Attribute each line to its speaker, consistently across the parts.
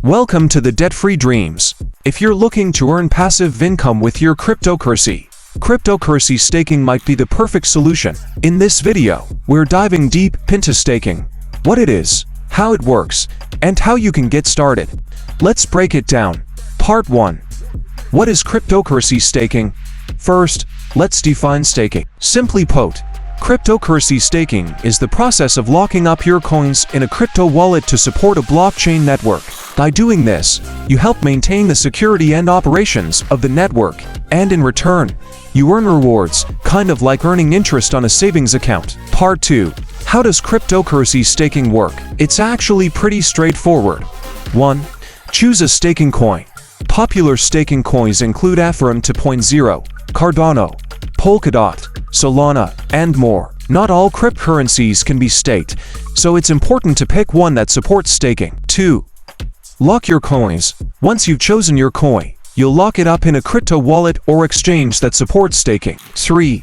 Speaker 1: Welcome to the Debt-Free Dreams. If you're looking to earn passive income with your cryptocurrency staking might be the perfect solution. In this video, we're diving deep into staking, what it is, how it works, and how you can get started. Let's break it down. Part 1. What is cryptocurrency staking? First, let's define staking. Simply put, cryptocurrency staking is the process of locking up your coins in a crypto wallet to support a blockchain network. By doing this, you help maintain the security and operations of the network, and in return, you earn rewards, kind of like earning interest on a savings account. Part 2. How does cryptocurrency staking work? It's actually pretty straightforward. 1. Choose a staking coin. Popular staking coins include Ethereum 2.0, Cardano, Polkadot, Solana, and more. Not all cryptocurrencies can be staked, so it's important to pick one that supports staking. 2. Lock your coins. Once you've chosen your coin, you'll lock it up in a crypto wallet or exchange that supports staking. 3.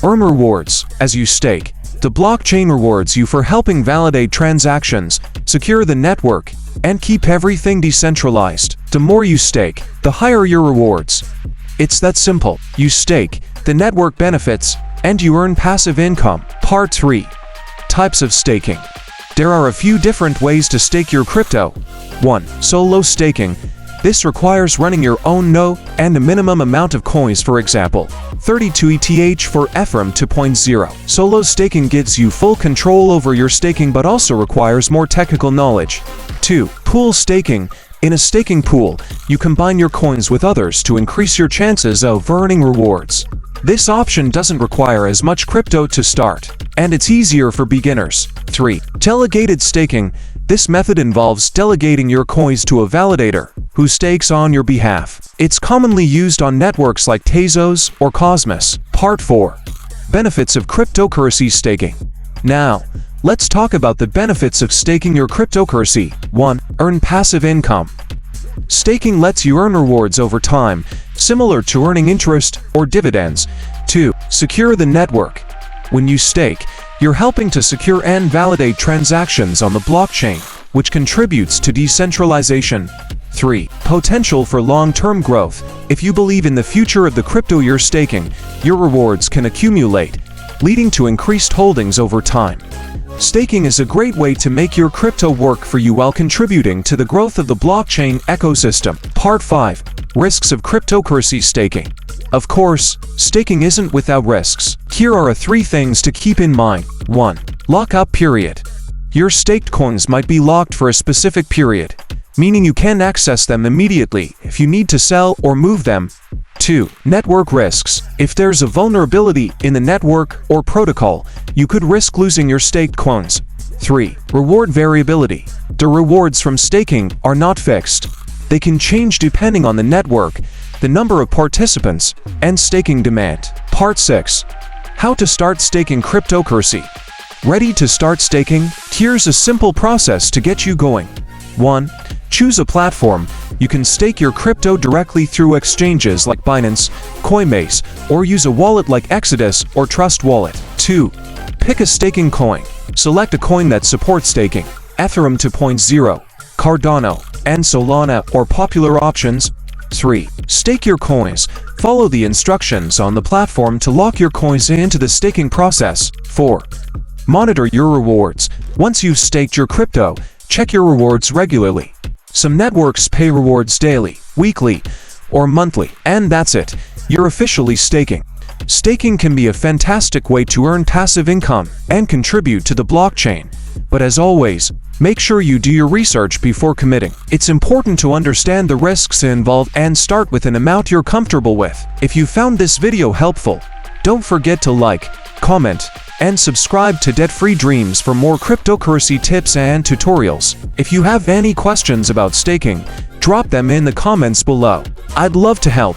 Speaker 1: Earn rewards. As you stake, the blockchain rewards you for helping validate transactions, secure the network, and keep everything decentralized. The more you stake, the higher your rewards. It's that simple. You stake, the network benefits, and you earn passive income. Part 3. Types of staking. There are a few different ways to stake your crypto. 1. Solo staking. This requires running your own node and a minimum amount of coins, for example, 32 ETH for Ethereum 2.0. Solo staking gives you full control over your staking but also requires more technical knowledge. 2. Pool staking. In a staking pool, you combine your coins with others to increase your chances of earning rewards. This option doesn't require as much crypto to start, and it's easier for beginners. 3. Delegated staking. This method involves delegating your coins to a validator, who stakes on your behalf. It's commonly used on networks like Tezos or Cosmos. Part 4. Benefits of cryptocurrency staking. Now, let's talk about the benefits of staking your cryptocurrency. 1. Earn passive income. Staking lets you earn rewards over time, similar to earning interest or dividends. 2. Secure the network. When you stake, you're helping to secure and validate transactions on the blockchain, which contributes to decentralization. 3. Potential for long-term growth. If you believe in the future of the crypto you're staking, your rewards can accumulate, leading to increased holdings over time. Staking is a great way to make your crypto work for you while contributing to the growth of the blockchain ecosystem. Part 5. Risks of cryptocurrency staking. Of course, staking isn't without risks. Here are 3 things to keep in mind. 1. Lockup period. Your staked coins might be locked for a specific period, meaning you can't access them immediately if you need to sell or move them. 2. Network risks. If there's a vulnerability in the network or protocol, you could risk losing your staked coins. 3. Reward variability. The rewards from staking are not fixed. They can change depending on the network, the number of participants, and staking demand. Part 6. How to start staking cryptocurrency. Ready to start staking? Here's a simple process to get you going. 1. Choose a platform. You can stake your crypto directly through exchanges like Binance, Coinbase, or use a wallet like Exodus or Trust Wallet. 2. Pick a staking coin. Select a coin that supports staking. Ethereum 2.0, Cardano, and Solana or popular options. 3. Stake your coins. Follow the instructions on the platform to lock your coins into the staking process. 4. Monitor your rewards. Once you've staked your crypto, check your rewards regularly. Some networks pay rewards daily, weekly, or monthly, and that's it. You're officially staking. Staking can be a fantastic way to earn passive income and contribute to the blockchain. But as always, make sure you do your research before committing. It's important to understand the risks involved and start with an amount you're comfortable with. If you found this video helpful, don't forget to like, comment, and subscribe to Debt-Free Dreams for more cryptocurrency tips and tutorials. If you have any questions about staking, drop them in the comments below. I'd love to help.